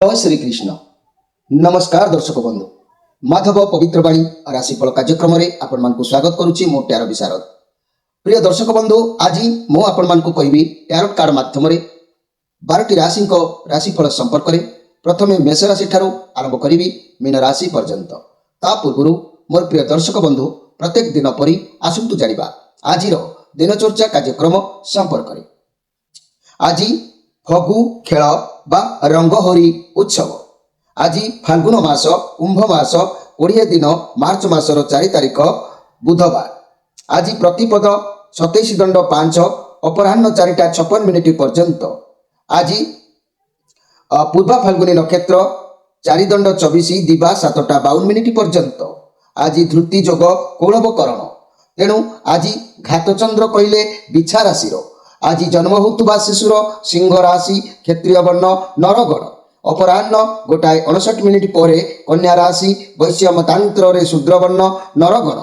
जय श्री कृष्ण। नमस्कार दर्शक बंधु, माधव पवित्रवाणी राशिफल कार्यक्रम में आपण मानकु स्वागत करुच्ची। मो टैरो विशारद। प्रिय दर्शक बंधु, आज मु आपण मानकु कहबी टैरोट कार्ड माध्यम 12टी राशि राशिफल संपर्क में प्रथमे मेष राशि ठारू आरंभ करी मीन राशि पर्यंत। ता पूर्व मोर प्रिय दर्शक बंधु, प्रत्येक दिन परी आसंतु जानिबा आज दिनचर्चा कार्यक्रम संपर्क में। आज फगु खेल बा रंगहरी उत्सव। आज फाल्गुन मास कुंभ मास 20 दिन मार्च मासर 4 तारिख बुधवार। आज प्रतिपद 27 दंड 5 अपराह्न 4:56 पर्यंत। आज पूर्वा फाल्गुनी नक्षत्र 4 दंड 24 दिवा 7:52 पर्यंत। आज धृति जोग कौलवकरण। तेणु आज घातचंद्र कहले बिछा राशि। आज जन्म होता शिशुर सिंह राशि क्षत्रिय वर्ण नरगण। अपराह्न 1:59 पर कन्या राशि वैश्य मतांतर शूद्र वर्ण नरगण।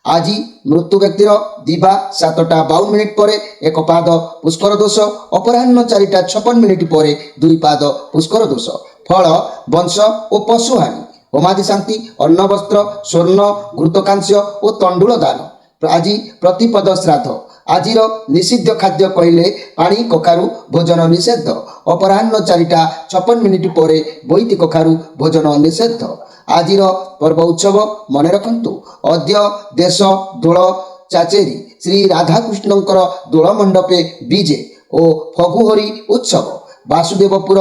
आज मृत्यु व्यक्तिर दिवा 7:52 पर एक पाद पुष्कर दोष। अपराह्न 4:56 पर 2 पाद पुष्कर दोष। फल वंश और पशुहानि। होमादि शांति अन्न वस्त्र स्वर्ण घृतकांस्य और तंडुल दान। आज प्रतिपद श्राद्ध। आज निषिद्ध खाद्य कहले पानी कखारु भोजन निषेध। अपराह्न 4:56 पर बोईती कखारु भोजन निषेध। आज पर्व उत्सव मन रखंतु। अद्य देश दोल चाचेरी श्री राधाकृष्णंकर दोल मंडपे बीजे और फगुहरी उत्सव। वासुदेवपुर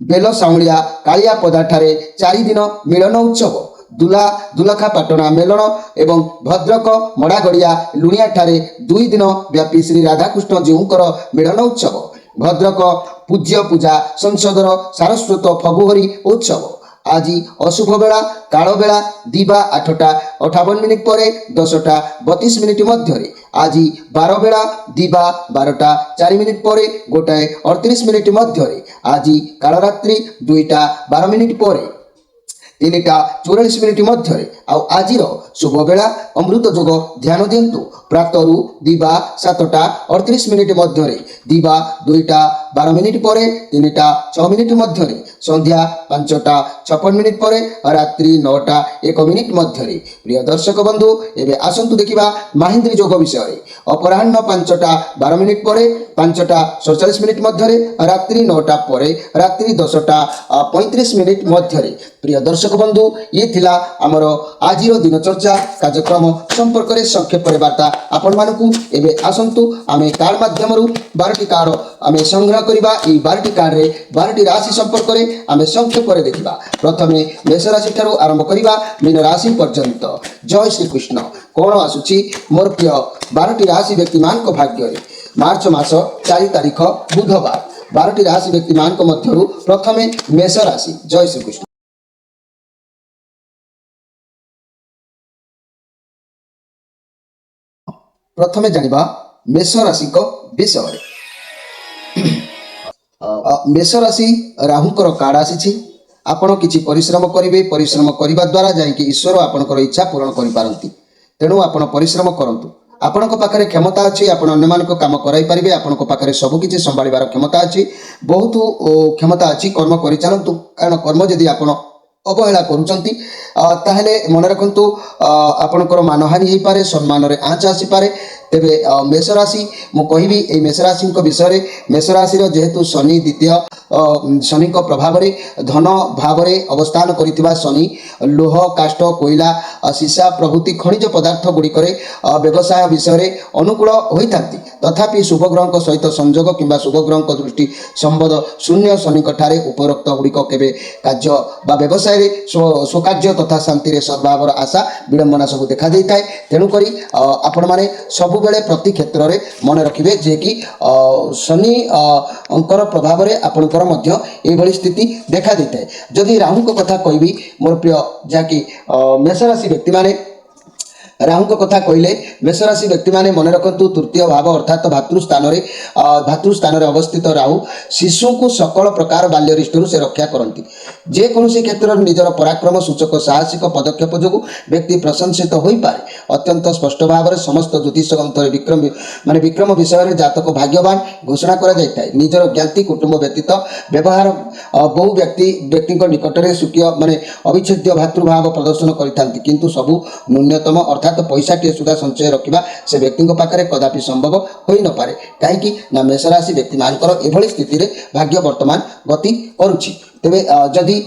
बेल साउलिया कालिया पदाठारे 4 दिन मिलन उत्सव। दुला दुलखा पाटना मेलन एवं भद्रक मड़ागड़िया लुणिया ठारे 2 दिन व्यापी श्री राधाकृष्ण जीउंकर मिलन उत्सव। भद्रक पूज्य पूजा संसदर सारस्वत फगुहरी उत्सव। आज अशुभ बेला काल बेला दिवा 8:58 पर 10:32 मध्य। आज 12 बेला दिवा 12:04 पर 1:38 मध्य। आज कालरात्रि 2:12 पर 3:44 मध्य। आज शुभ बेला अमृत जोग ध्यान दिंतु। प्रातरु दिवा 7:38 मध्य। दिवा 2:12 पर 3:06 मध्य। संध्या 5:56 पर रात्रि 9:01 मध्य। प्रिय दर्शक बंधु, एवं आसंतु देखा माहिंद्री जोग विषय। अपराह्न 5:12 पर 5:47 मध्य। रात्रि 9टा पर रात्रि 10:35 मध्य। प्रिय दर्शक बंधु, ये थिला आमर आज दिनचर्चा कार्यक्रम संपर्क में संक्षेप वार्ता आपण मानकु। एबे आसंतु आमे कार्ड माध्यम 12टी कार्ड आमे संग्रह करिबा। ई 12टी कार्ड रे 12टी राशि संपर्क में आमे संक्षेप रे देखिबा। प्रथमे मेष राशि ठारू आरंभ करिबा मीन राशि पर्यंत। जय श्री कृष्ण। कोण आसुची मोर प्रिय 12टी राशि व्यक्ति मान को भाग्य रे मार्च मास 4 तारिख बुधवार। 12टी राशि व्यक्ति मान को मध्यरु प्रथमे मेष राशि। जय श्री कृष्ण। प्रथमे जानिबा मेष राशि को विषय। मेष राशि राहुंकर कार्ड आसी। आपण किछि परिश्रम करिवे। परिश्रम करिबा द्वारा जाइके ईश्वर आपनकर इच्छा पूर्ण करि पारंती। तेणु आपण परिश्रम करंतु। आपनक पाखरे क्षमता अछि। आपण अन्य मानक काम कराई परिबे। आपनक पाखरे सब किछि संभाळिबार क्षमता अछि। बहुत क्षमता अछि। कर्म करि चालंतु। कारण कर्म यदि आपण अवहेला करुचंती ताहले मन रखंतु आपनकर मानहानि हो पारे, सम्मान रे आँच आसी पारे। तेबे मेष राशि मु कहबी ए मेष राशि विषय। मेष राशि जेहेतु शनि द्वितीय शनि को प्रभाव रे धन भाव रे अवस्थान करितिबा शनि लोह काष्ठ कोइला सीसा प्रभृति खनिज पदार्थ गुड़िक व्यवसाय विषय अनुकूल होइथांती। तथापि शुभ ग्रह सहित संयोग किंबा शुभ ग्रह दृष्टि संबंध शून्य शनि ठारे उपरोक्त गुड़िक केबे कार्य बा व्यवसाय रे स्वकार्य तथा शांति रे सद्भावर आशा विडंबना सब देखा देता है। तेणुक आपण मैंने सब बेले प्रति क्षेत्र में मन रखिए जे कि शनि अंकर प्रभाव में आपंकर यही स्थिति देखा देता है। जदि राहु को कथा कहबी मोर प्रिय जहाँकि मेष राशि व्यक्ति माने राहु कथा कहले मेष राशि व्यक्ति माने मन रखु तृतीय भाव अर्थात भातृस्थान अवस्थित राहु शिशु को सकल प्रकार बाल्यरिष्टु से रक्षा करती जेकोसी क्षेत्र में निजर पराक्रम सूचक साहसिक पदक्षेप जो व्यक्ति प्रशंसित हो पारे अत्यंत स्पष्ट भाव में समस्त ज्योतिष ग्रंथ विक्रम विषय जातक भाग्यवान घोषणा करा जाए निजर ज्ञाति कुटुंब व्यतीत व्यवहार बहु व्यक्ति निकट में सुखी माने अविच्छेद्य भातृभाव प्रदर्शन करथांती किंतु सबु न्यूनतम अर्थात पैसा टे सुधा संचय रखा से व्यक्ति पाखे कदापि संभव हो न पारे कहीं ना मेष राशि व्यक्ति मानकर एभली स्थिति रे भाग्य वर्तमान गति करुछि तेबे जदि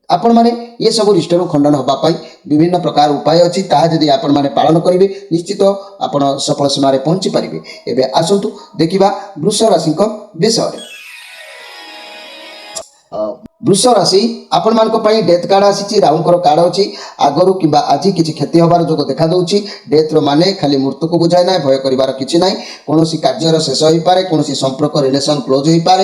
आपण माने ये सब रिष्टर खंडन होगा विभिन्न प्रकार उपाय अच्छी ताहा जदि आपण माने पालन करेंगे निश्चित आपण सफल सीमा पहुंची पारे। एबे आसंतु देखिबा वृष राशि विषय। वृष राशि आपण मान डेथ कार्ड आसी राहुंकर कार्ड अच्छी आगरू कि आज किसी क्षति हबार जो देखा दूची डेथ माने खाली मृत्यु को बुझाए ना भय कर कि ना कौन कार्यर शेष हो पारे कौन संपर्क रिलेसन क्लोज हो पारे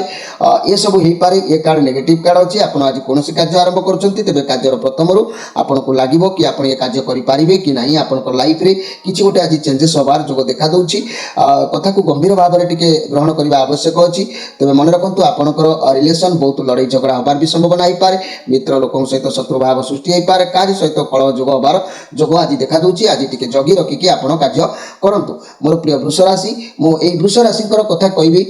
ये सब हो पारे ये कार्ड नेगेटिव कार्ड अच्छी आप आज कौन कार्य आरंभ कर कार्यर प्रथम आपन को लगे कि आप ये कार्य करेंगे कि ना आप लाइफ रे किसी गोटे आज चेंजेस हबार जो देखा दूची कथा को गंभीर भाव में टिके ग्रहण करने आवश्यक अच्छी तेज मन रखु आपंकर रिलेसन बहुत लड़ाई झगड़ा हबार भी संभावना हो पारे मित्र लोकों सहित शत्रु भाव सृष्टि हो पारे कार्य सहित कलह जोग हबार जोग आज देखा दूची आज टिके जगी रखिकी आपण कार्य करंतु। मोर प्रिय वृष राशि मो एई वृष राशि कथा कहबी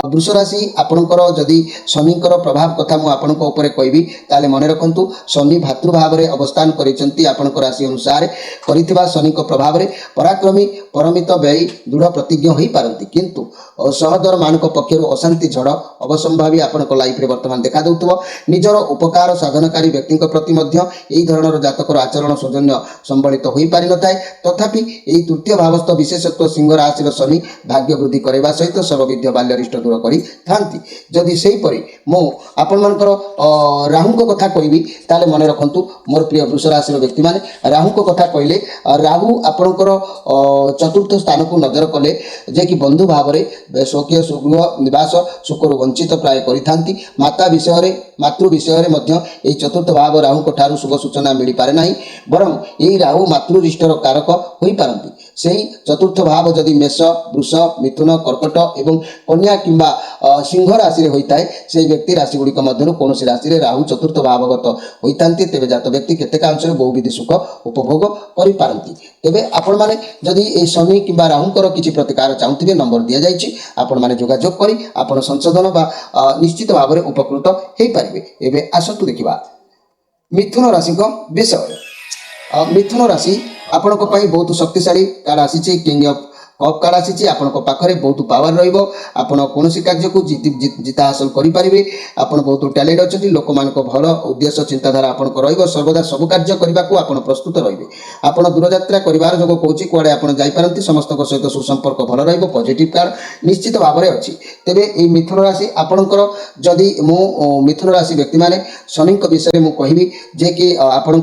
वृष राशि आपणकर जदि शनिकर प्रभाव कथा मु आपणक ऊपर कहबी ताले मन रखंतु शनि भातृभाव रे अवस्थान करिसंती आपणक राशि अनुसार करिथिबा शनिक प्रभाव रे पराक्रमी परमित व्ययी दृढ़ प्रतिज्ञ होई पारंती किंतु सहदर मानक पक्षरु अशांति झड़ अवसंभावी आपणक लाइफ रे वर्तमान देखा दउतबो निजर उपकार साधनकारी व्यक्ति प्रति यही धरणर जातकर आचरण सौजन्य संबलित हो पारि न थाए तथापि यही तृतीय भावस्थ विशेषत्व सिंह राशि शनि भाग्य वृद्धि करने सहित सर्वविद्य बाल्यरिष्ट दूर करी थांती जदि सेहीपरि मो आपण मानकर राहु कथा कहबी ताले मन रखंतु मोर प्रिय वृष राशि व्यक्ति माने राहु कथा कहले राहु आपणकर चतुर्थ स्थान को नजर कले जे कि बंधु भाव में स्वकीय सुगृह निवास सुखर वंचित प्राय करिथांती माता विषय मातृ विषय में चतुर्थ भाव राहु ठारू शुभ सूचना मिल पारे ना बरं यही राहु मातृरिष्टर कारक हो पारती से चतुर्थ भाव जदि मेष वृष मिथुन कर्कट एवं कन्या किंबा सिंह राशि होता है से व्यक्ति राशि गुड़िक मध्य कौन राशि राहु चतुर्थ भावगत होता तेज जात व्यक्ति केतेक अंश बहुविधि सुख उपभोग करें तेज आपण मैंने जदि शनि कि राहुंकर किसी प्रतिकार चाहूथे नंबर दि जाइए आपण मैंने जोगाजोग कर आप संशोधन निश्चित भाव में उपकृत हो पारे। एवं आसतु देखा मिथुन राशि विषय। मिथुन राशि आपण बहुत शक्तिशाली कार्ड आसी किंग ऑफ कप कार्ड आसी आपण पाखे बहुत पावर रहिबो आपण कौन कार्य को जीता हासिल करेंगे आपण बहुत टैलेंट अच्छी लोक मान भल उद्देश्य चिंताधारा आपण रहिबो सर्वदा सब कार्य करने को आपण प्रस्तुत रहिबे आपण दूरयात्रा करिवार जो कहूँ कुआड़े आप जापारती समस्त सहित सुसंपर्क भल रहिबो पॉजिटिव कार्ड निश्चित भाव में अच्छी तेबे ये मिथुन राशि आपणकर जदि मो मिथुन राशि व्यक्ति माने शनि विषय में कहबी जे कि आपण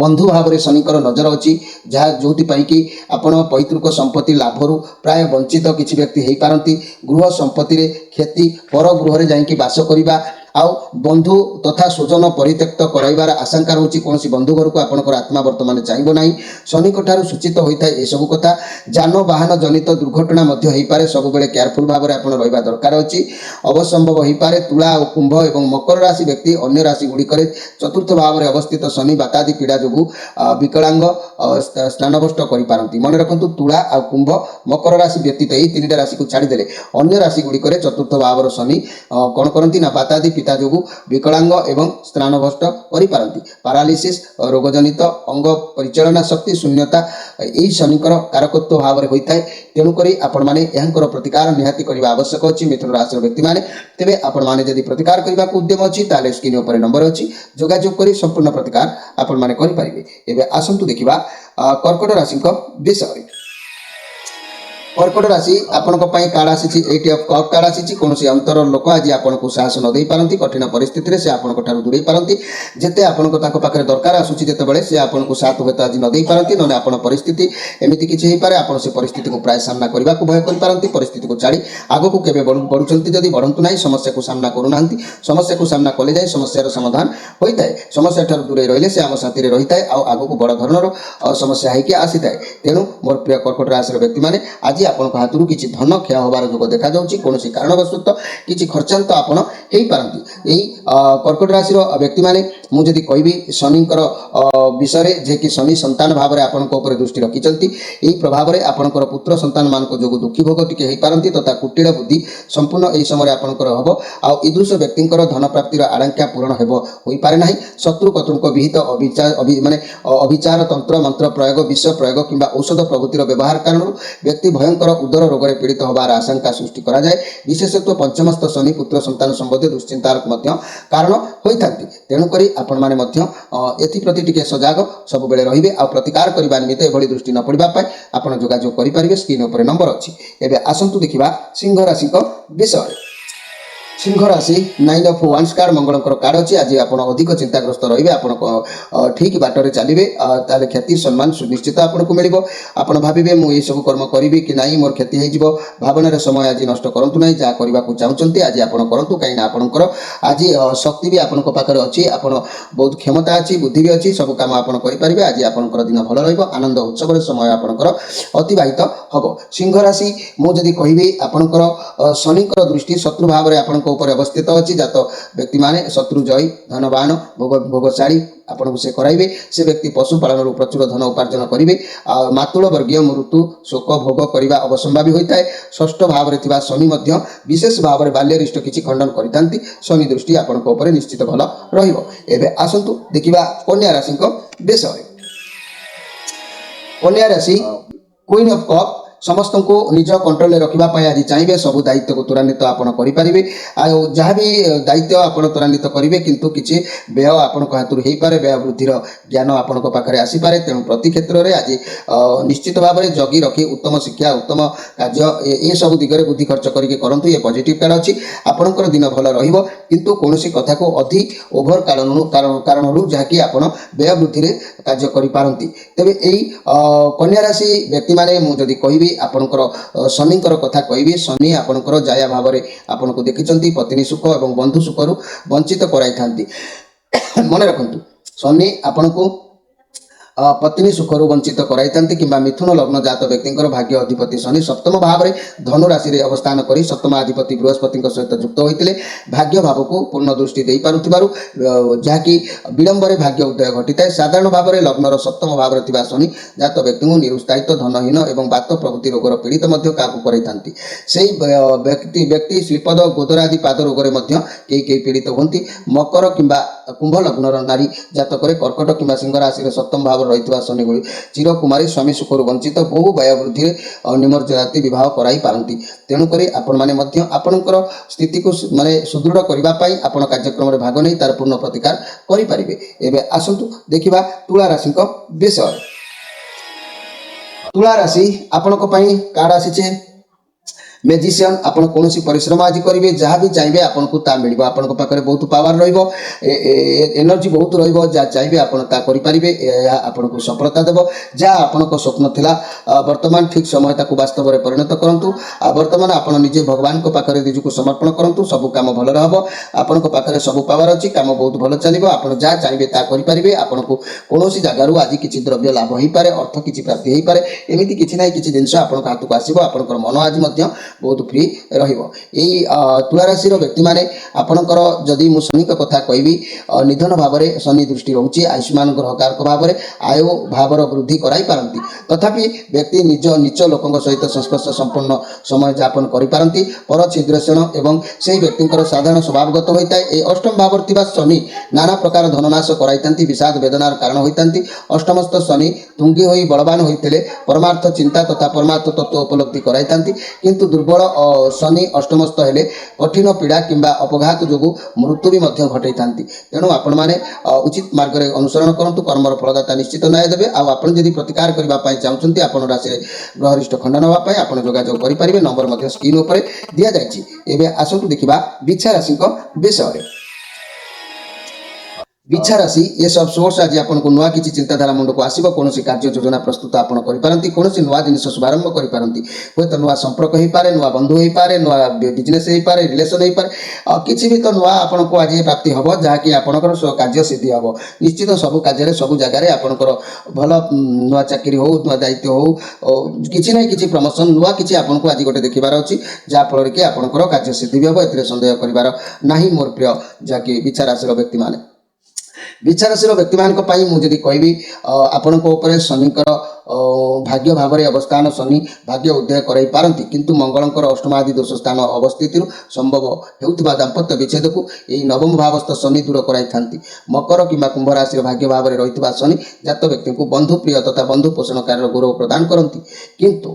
बंधु भाव में शनिकर नजर अच्छी जहाँ जो कि आपण पैतृक संपत्ति लाभरू प्राय वंचित किसी व्यक्ति हो पारती गृह संपत्ति रे क्षति पर गृह रे जाइकी बास करबा आउ बंधु तथा स्वजन परित्यक्त कराइबार आशंका रही कौन बंधु घर को आपंकर आत्मा वर्तमान चाहिए ना शनि सूचित होता है सब कथा जान वाहन जनित दुर्घटना हो पारे सब बेले केयरफुल भाव में आप रहा दरकार अच्छी अवसंभव हो पारे तुला और कुंभ और मकर राशि व्यक्ति अन्य राशि गुड़िक चतुर्थ भाव में अवस्थित शनि बातादि पीड़ा जो विकलांग स्नानभ्रष्ट करपारती मन रखु तुला आ कुंभ मकर राशि व्यतीत यही तीन राशि को छाड़देले अन्य राशि गुड़िक चतुर्थ भाव शनि कौन करती ना बातादि पिता जो विकलांग एवं स्नानभ्रष्ट करिपारती पारालिसिस रोगजनित अंग परिचालना शक्ति शून्यता यही शनिकर कारकत्व भाव में होता है तेणुक आपण मैंने यहाँ प्रतिकार निहाती करने आवश्यक अच्छी मिथुन राशि व्यक्ति मैंने तेज आपण मैंने जब प्रतिकार करने को उद्यम अच्छी ताले स्क्रीन पर नंबर अच्छी जोगाजोग कर संपूर्ण प्रतिकार आपण मैंने करेंगे। एवं आसतु देखा कर्कट राशि विषय। कर्कट राशि आपण कार्ड आसी 8 ऑफ कप कार्ड आसी कौन अंतर लोक आज आपन को साहस न दे पारती कठिन परिस्थिति से आपन दूरे पारती जिते आपन पाखे दरकार आसूची जिते से आपन को साथ हुए आज न दे पारती ना आपन परिस्थिति एमती किसी हो पारे आपन से परिस्थिति को प्राय सामना करने को भय कर पारती परिस्थिति को छाड़ी आग को केवे बढ़ुंट जदि बढ़ंतु ना समस्या को सामना करूना समस्या को सामना कले जाए समस्यार समाधान होता है समस्या ठार दूरे रही से आम साथी रही है आग को बड़ धरण समस्या होगी आसी थाए तेणु मोर प्रिय कर्कट राशि व्यक्ति मैंने आज आपण हाथ किसी धन क्षय होबार जोग देखा कौन कारणवशत किसी खर्चांत आपड़ हो पारती यही कर्कट राशि व्यक्ति मैंने मुझे कहबी शनिकर विषय जे कि शनि संतान भाव में आपण दृष्टि रखिंट यही प्रभाव में आपंकर पुत्र संतान मान जो दुखी भोग टी हो पारती तथा कुटिल बुद्धि संपूर्ण यही समय आपंकर हम ईदृश व्यक्ति धन प्राप्तिर आकांक्षा पूरण हो पारे ना शत्रु कतृक विहित माने अभिचार तंत्र मंत्र प्रयोग विष प्रयोग किंवा औषध प्रभृतिर व्यवहार कारण व्यक्ति भयंकर उदर रोग में पीड़ित होबार आशंका सृष्टि करा जाए विशेषतः पंचमस्त शनि पुत्र संतान संबंधी दुश्चिंतार कारण होता तेणुक आपण मैंने एप्रति टिके सजग सब बेले रे आ प्रतिकार करने निमित्त एभली दृष्टि न पड़ापी आप जोगाजोग करेंगे स्क्रीन उपर नंबर अच्छी एवं आसतु देखा सिंह राशि विषय सिंह राशि 9 ऑफ वांस कार्ड मंगलकर कार्ड अच्छी आज आप अधिक चिंताग्रस्त रही आप ठीक बाटर चलिए ताले ख्याति सम्मान सुनिश्चित आपको मिल आप भावे मुझे सब कर्म करी कि ना मोर क्षति हो भावनार समय आज नष्ट करूँ ना जहाँ करने को चाहते आज आप करूँ कहीं आपंकर आज शक्ति भी आपन पाखे अच्छी आप बहुत क्षमता अच्छी बुद्धि भी अच्छी सब कम आप करेंगे आज आपंकर दिन भल रनंद उत्सव समय आपंकर अतिबाहित हम सिंह राशि मुझे कहबी आपंकर शनिकर दृष्टि शत्रु भाव में आप ऊपर अवस्थित अच्छी जात व्यक्ति माने शत्रु जयी धनवान भोगशाड़ी आपको से कराइबे से व्यक्ति पशुपालन प्रचुर धन उपार्जन करेंगे मातुल वर्गीय मृत्यु शोक भोग करने अवसंभावी होता है षष्ठ भाव में शनि विशेष भाव में बाल्यरिष्ट किसी खंडन करता शनि दृष्टि आपंक निश्चित भल रसतु देखा कन्या राशि विषय कन्या राशि क्वीन ऑफ कप समस्त को निज कंट्रोल रखापी आज चाहिए सब दायित्व को त्वरान्वित आपड़ करेंगे जहाँ भी दायित्व आप त्वरान्वित करेंगे किंतु किसी व्यय आपण हाथ हो पारे व्यय वृद्धि ज्ञान आपण पाखे आसीपे तेणु प्रति क्षेत्र में आज निश्चित भाव में जगी रखी उत्तम शिक्षा उत्तम कार्य ये सब दिगरे बुद्धि खर्च करके करूँ ये पॉजिटिव कार्ड अच्छी आपंकर दिन भल रु कौन कथा को अधिक ओभर कारण जहाँकि आप व्यय वृद्धि कार्य करपारती तेरे यही कन्या राशि व्यक्ति मैंने मुझे कहबी आपंकर शनिकर कथा कहबी शनि आपंकर जाया भाव में आपन को देखिं पत्नी सुख और बंधु सुखर वंचित कराई मन रखु शनि आपण को पत्नी सुखर वंचित कराई कि मिथुन लग्न जात व्यक्ति भाग्य अधिपति शनि सप्तम भाव में धनु राशि में अवस्थान कर सप्तमाधिपति बृहस्पति सहित युक्त होते भाग्य भाव को पूर्ण दृष्टि दे पारुथिबारु जहाँकि विलंब भाग्य उदय घटी है साधारण भाव में लग्नर सप्तम भाव में शनि जात व्यक्ति को निरुत्साहित धनहीन और बात प्रभृति रोगर पीड़ित क्या व्यक्ति श्रीपद गोदर आदि पाद रोग में कई पीड़ित होती मकर किंबा कुंभ लग्नर नारी जातक कर्कट किंबा सिंह राशि सप्तम भाव रही शनि चिर कुमारी स्वामी सुखर वंचित बहु व्यय वृद्धि निमज्ज जाति बह कराई पारती तेणुक आपण मैंने आपणकर स्थिति को माने सुदृढ़ करने आप कार्यक्रम में भाग नहीं तार पूर्ण प्रतिकार करेंगे एवं आसतु देखा तुला राशि विषय तुला राशि आपण कार्ड आसी मेजिशियन आपन कौन परिश्रम आज करेंगे जहाँ भी चाहिए आपको मिल आपण पाखे बहुत पावर एनर्जी बहुत रहा चाहिए आपको सफलता देव जहाँ आपण स्वप्न थिला वर्तमान ठीक समय वास्तव में परिणत करूँ वर्तमान आप निजे भगवान पाखे निजक समर्पण करूँ सब कम भल आपण पाखे सब पावर अच्छी कम बहुत भल चलो आप जहाँ चाहिए करेंगे आपको कौन जगार आज किसी द्रव्य लाभ हो पाए अर्थ किसी प्राप्ति हो पाए एमती किसी ना कि जिन आप हाथ को आसो आप मन आज बहुत फ्री रही तुला राशि व्यक्ति मैंने आपणकर जदि मु शनि कथा कहबी निधन भाव में शनि दृष्टि रोचे आयुष्मान ग्रहकारक भाव में आय भाव वृद्धि कराई पारती तथापि व्यक्ति निज नीच लोकों सहित संस्पर्श संपूर्ण समय यापन करपारती पर छिद्रसेन एवं से व्यक्ति साधारण स्वभावगत होता है अष्टम भाव शनि नाना प्रकार धननाश कराई विषाद वेदनार कारण होता अष्टमस्थ शनि तुंगी हो बलवान होते परमार्थ चिंता तथा परमार्थ तत्व उपलब्धि कराई किंतु दुर्बल केवल शनि अष्टमस्थ हेले कठिन पीड़ा किंबा अपघात जो मृत्यु भी घटई था। तेणु आपण मैंने उचित मार्ग में अनुसरण करूँ, कर्मर फलदाता निश्चित न्याय देवे। आपड़ जदि प्रतिकार करने चाहते आपण राशि ग्रहरिष्ठ खंडन होगापी आप जोगाजोग करेंगे। नंबर स्क्रीन पर दि जाए। आसतु देखा बिछा राशि विषय। बिछा राशि ये सब सोर्स आज आपको नुआ किसी चिंताधारा मुंड को आसो, कौन कार्य योजना प्रस्तुत आप करेंगे, कौन नुआ जिन शुभारंभ करेंगे। हे तो नुआ संपर्क हो पारे, नुआ बंधु हो पारे, नुआ बिजनेस हो पारे, रिलेशन हो पारे, किसी भी तो नुआ आपको आज प्राप्ति हम जहाँकि आपंकर कार्य सिद्धि हम। निश्चित सब कार्य सब जगार आपंकर भल नुआ चाकरी हो, नुआ दायित्व हो, किसी ना कि प्रमोशन नुआ कि आपको आज गोटे देखार अच्छी जहाँफल कि आपंकर कार्य सिद्धि भी हम। ए सन्देह कर मोर प्रिय जहाँकि बिछा राशि व्यक्ति मैंने बिछा राशि व्यक्ति मानक मुझे कहबी आपण शनिकर भाग्य भाव में अवस्थान शनि भाग्य उदय कराई पारती, किंतु मंगलंकर अष्टमादि दोष स्थान अवस्थित संभव होता दाम्पत्य विच्छेद को यही नवम भावस्थ शनि दूर कराई था। मकर कि कुंभ राशि भाग्य भाव में रही शनि जात व्यक्ति को बंधु प्रिय तथा बंधु पोषण कार्य गौरव प्रदान करती, किंतु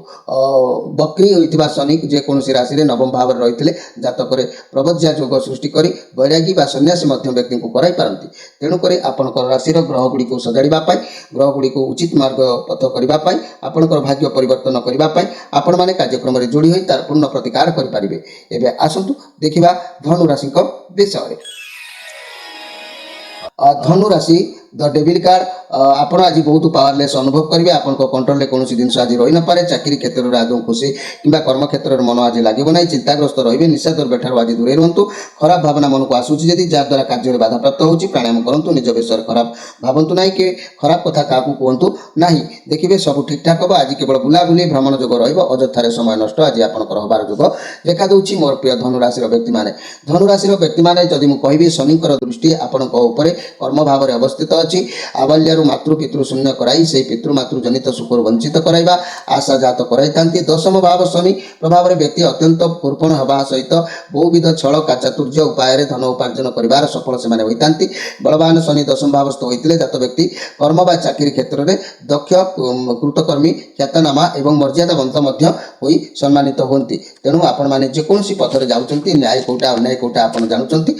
बक्री होता शनि जेकोसी राशि में नवम भाव में रही जातक प्रबज्या जोग सृष्टि कर वैरागी व सन्यासी व्यक्ति को कराई पारती। तेणुक आपंकर राशि ग्रह गुड़ी को सजाड़ापी, ग्रह गुड़ी को उचित मार्ग पथ करने, आपंकर भाग्य परिवर्तन करने आपण मैंने कार्यक्रम में जोड़ी होई तार पूर्ण प्रतिकार करेंगे। एवं आसतु देखा धनु राशि विषय। धनु राशि द डेविल कार्ड आपण आज बहुत पावरलेस अनुभव करेंगे। आपन कंट्रोल कौन जिन आज रही न पारे, चाकरी क्षेत्र में आदौ खुशी कि कर्म क्षेत्र में मन आज लगे ना, चिंताग्रस्त रही, निशा द्रव्य आज दूरे रुहतु, खराब भावना मन को आसूँ जहाँद्वारा कार्य बाधा प्राप्त हो। प्राणायाम करूँ, निज विषय खराब भावतु ना कि खराब कथा क्या कहतु ना, देखिए सब ठीक ठाक हम। आज केवल बुलाबुली भ्रमण जोग रजथार समय नष्ट आज आपंकर हबार जोग देखा दूसरी। मोर प्रिय धनुराशि व्यक्ति मैंने धनुराशि व्यक्ति मैंने जदि मुझे कहि शनिकर दृष्टि आपण कर्म भाव में अवस्थित अच्छी। आबाल्यु मातृ पितृ शून्य कराई से पितृमातृ जनित सुख वंचित कराइबा आशा जात कराई। दशम भाव शनि प्रभाव में व्यक्ति अत्यंत कृपण हवा सहित बहुविध छल चातुर्य उपाय धन उपार्जन कर सफल से होती। बलवान शनि दशम भावस्थ होते जात व्यक्ति कर्म व चाकरी क्षेत्र में दक्ष कृतकर्मी ख्यातनामा एवं मर्यादावंत हो सम्मानित होती। तेणु आपण मैंने जेकोसी पथर जाऊँच न्याय कौटा अन्याय कौटा आप जानते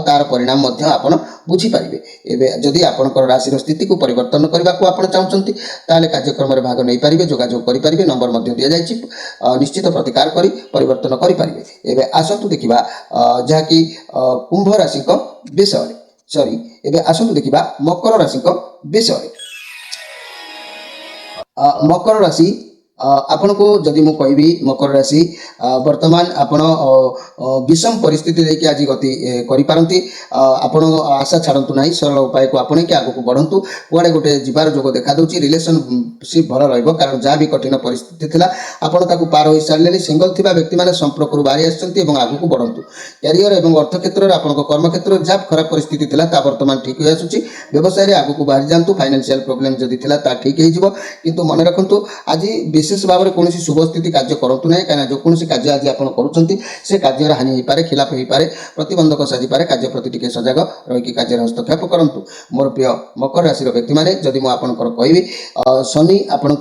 तार परिणाम आप बुझीपारे। एवं जदि आपंकर राशि स्थिति को परिवर्तन करने को आप चाहते ताले कार्यक्रम में भाग नहीं पारे, जोगाजोग करेंगे। नंबर दि जाए, निश्चित प्रतिकार कर परिवर्तन करेंगे। एवं आसतु देखा जहाँकि कुंभ राशि विषय। सॉरी एवं आसतु देखा मकर राशि विषय। मकर राशि आपण को जदि मु कहबी मकर राशि वर्तमान आपण विषम परिस्थिति देखिए आज गति करिपारंती। आपण आशा छाड़तु ना, सरल उपाय को आपणे के आगु को बढ़ंतु। कुआडे गोटे जीवार जोग देखा दूची, रिलेशनशिप भल रहिबो, कारण जहाँ भी कठिन परिस्थिति थिला आपण ताकू पार होई सारलेनी। सिंगल थिबा व्यक्ति माने संपर्क रु बाहरी आछंती एवं आगु को बढ़ंतु। कैरियर एवं अर्थ क्षेत्र रे आपण को कर्म क्षेत्र जहाँ खराब परिस्थिति थिला ता वर्तमान ठीक होई आसुची। व्यवसाय रे आगु को बाहरी जांतु। फाइनेंशियल प्रॉब्लम जदि थिला ता ठीक हे जिवो, किंतु मन रखंतु आज विशेष भाव में कौन शुभ स्थिति कार्य करूँ ना, कहीं जो कौन कार्य आज आप करुँचे कार्य हानि हो पारे, खिलाफ हो पारे, प्रतिबंधक साजिपे। कार्य प्रति टे सजग रही कार्य हस्तक्षेप करूँ। मोर प्रिय मकर राशि व्यक्ति मैंने जदि मुझे कहबी शनि आपण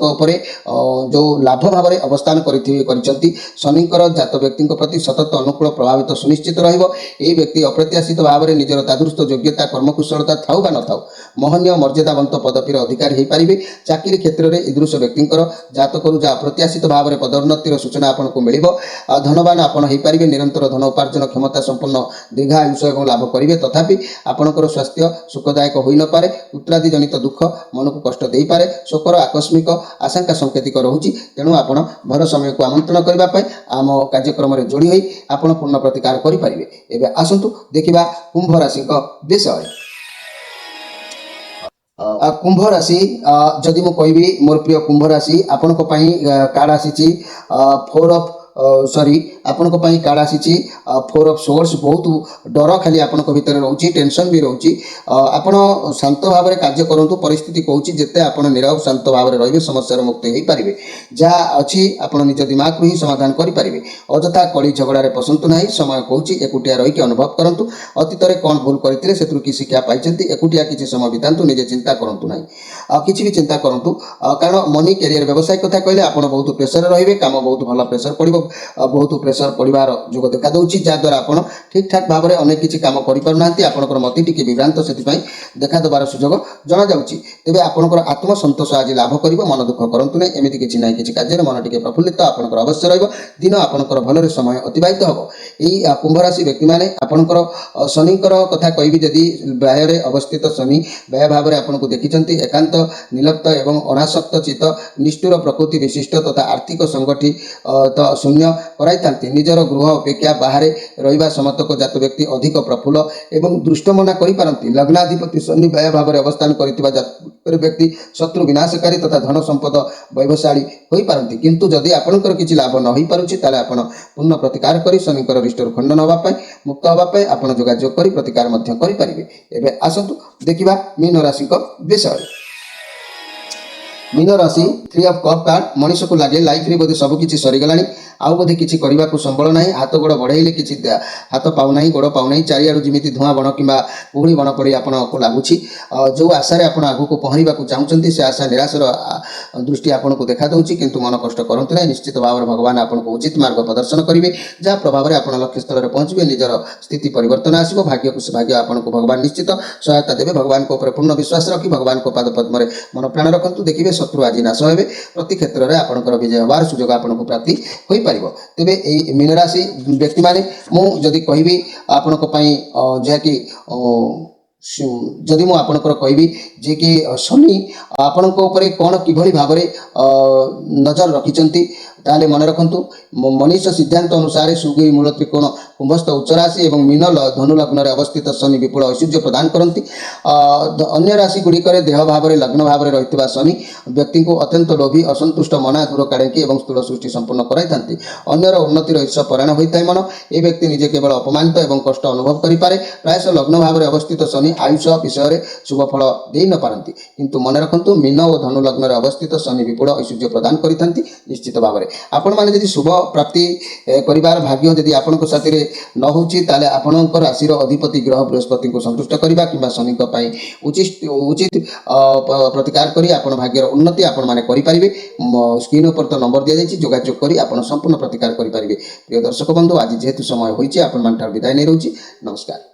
जो लाभ भाव में अवस्थान करती शनिकर जात व्यक्ति प्रति सतत अनुकूल प्रभावित सुनिश्चित रही। व्यक्ति अप्रत्याशित भाव में निजर दादृष्ट योग्यता कर्मकुशलता थाऊ बा न थाऊ महनीय मर्यादावंत पदवीर अधिकारी हो पारे। चाकरी क्षेत्र में ईदृश व्यक्ति जातक जहाँ अप्रत्याशित भाव में पदोन्नतिर सूचना आपको मिल धनवान आप पारे। निरंतर धन उपार्जन क्षमता संपन्न दीर्घायुष और लाभ करेंगे। तथापि आपणकर स्वास्थ्य सुखदायक हो न पारे, उत्तरादि जनित दुख मन को कष्ट दे पारे, शोकर आकस्मिक आशंका संकेतिक रोचे। तेणु आप भर समय को आमंत्रण करने आम कार्यक्रम में जोड़ी होई आपण पूर्ण प्रतिकार करेंगे। एवं आसतु देखा कुंभ राशि विषय। कुंभ राशि जदि मु कहबी मोर प्रिय कुंभ राशि आपण कार्ड आसी 4 ऑफ सॉरी आपण कार्ड आसी 4 ऑफ सोर्स। बहुत डर खाली आपण भीतर रोची, टेंशन भी रोची। आपण शांत भाव में कार्य करूँ। परिस्थिति कहूँ जिते आप निरव शांत भाव में रही समस्या मुक्त हो पारे। जहाँ अच्छी आप निज दिमाग ही समाधान करेंगे। अଯଥା कली झगड़ा पसंद ना, समय कहूँ एकुटिया रही अनुभव करूँ। अतीत में कौन भूल करते से कि शिक्षा पाई, एकुटिया किसी समय बितातु, निजे चिंता करूँ ना, किसी भी चिंता करूँ। कारण मनी कैरियर व्यवसाय कथा कहले आप बहुत प्रेसर रे, काम बहुत भल प्रेसर पड़ो। बहुत प्रेसर पड़वार जोग देखा दूँ जहाँद्वारा आप ठीक ठाक भाव में अनेक किसी कम करना आपंकर मति टी विभ्रांत से देखा देवार सुजोग जना जाऊँगी तेज आपंकर आत्मसंतोष आज लाभ कर मन दुख करूँ ना एमती किसी ना कि कार्य मन टी प्रफुल्लित आपंकर अवश्य दिन आपंकर भल समय अतिबाहित हम यही कुंभ राशि व्यक्ति मैंने आपंकर शनिकर कथा कहि जदि व्यय अवस्थित शनि व्यय भाव में आपको देखिं एकांत निर्लिप्त एवं अनासक्त चित्त निष्ठुर प्रकृति विशिष्ट तथा आर्थिक संगठि शून्य कराई निजर गृह अपेक्षा बाहर रहा समतक जात व्यक्ति अधिक प्रफुल्ल एवं दृष्टमना करती लग्नाधिपति शनि व्यय भाव में अवस्थान कर व्यक्ति शत्रु विनाशकारी तथा धन संपद व्यवसायी हो पारती किंतु जदि आपंकर किसी लाभ न हो पारे पूर्ण प्रतिकार कर शनिकर रिष्टर खंडन होगापी मुक्त होगापी आप जोगाजोग कर प्रतिकार करेंगे। एवं आसतु देखा मीन राशि विषय। मीन राशि 3 ऑफ कप कार्ड मनीष को लगे लाइफ रे बोधे सबकि सरीगला आउ बोधे किसी करने को संबल ना हाथ गोड़ बढ़ेले किसी हाथ पाऊना गोड़ पाऊना चारिआडू जमी धूआं बण कि कुहुड़ी बण पड़ी आपको लगुच जो आशार आप आगू पहरवा चाहते से आशा निराशर दृष्टि आपको देखा दूसरी किंतु मन कष्ट करते ना निश्चित भाव में भगवान आपको उचित मार्ग प्रदर्शन करेंगे जहाँ प्रभाव में आप लक्ष्य स्थल में पहुँचे निजर स्थिति परिवर्तन आसो भाग्य को भाग्य आपको भगवान निश्चित सहायता देवे भगवान को पूर्ण विश्वास रखी भगवान को पाद पद्म मन प्राण रखु देखिए शत्रु आज नाश हे प्रति क्षेत्र में आपंकर विजय हबार सुजोग आपको प्राप्ति हो पार तेरे यही मीन राशि व्यक्ति माने मुझे कहबी आपण जहाँकि जदि मुझे कहबी जे कि शनि आपण कौन किभली भाव नजर रखिंट ताले मन रखु मनीष सिद्धांत अनुसार सुगिरी मूल त्रिकोण कुंभस्थ उच्च राशि और मीन धनु लग्न में अवस्थित शनि विपुल ऐश्वर्य प्रदान करती अन्य राशि गुड़िक देह भाव में लग्न भाव में रही शनि व्यक्ति को अत्यंत लोभी असंतुष्ट मना दूर काढ़ी और स्थूल सृष्टि संपूर्ण कराई अन्यर उन्नतिर ईर्ष परायण होता है मन ये व्यक्ति निजे केवल अपमानित और कष्ट अनुभव करें प्रायश लग्न भाव में अवस्थित शनि आयुष विषय में शुभ फल दे न पारती किंतु मन रखु मीन और धनु लग्न में अवस्थित शनि विपुल ऐश्वर्य प्रदान करती निश्चित भाव में आपण मैंने जब शुभ प्राप्ति करिवार भाग्य जदि आपण साथी न होची ताले आपणकर राशिर अधिपति ग्रह बृहस्पति को संतुष्ट करवा कि शनि उचित प्रतिकार करी आपण भाग्यर उन्नति आपण माने करि परिबे स्क्रीन पर तो नंबर दिया जाइए जोगाजोग करी आपण संपूर्ण प्रतिकार करि परिबे। प्रिय दर्शक बंधु आज जेहेतु समय होईची आपण मानठार विदाय नै रहउची नमस्कार।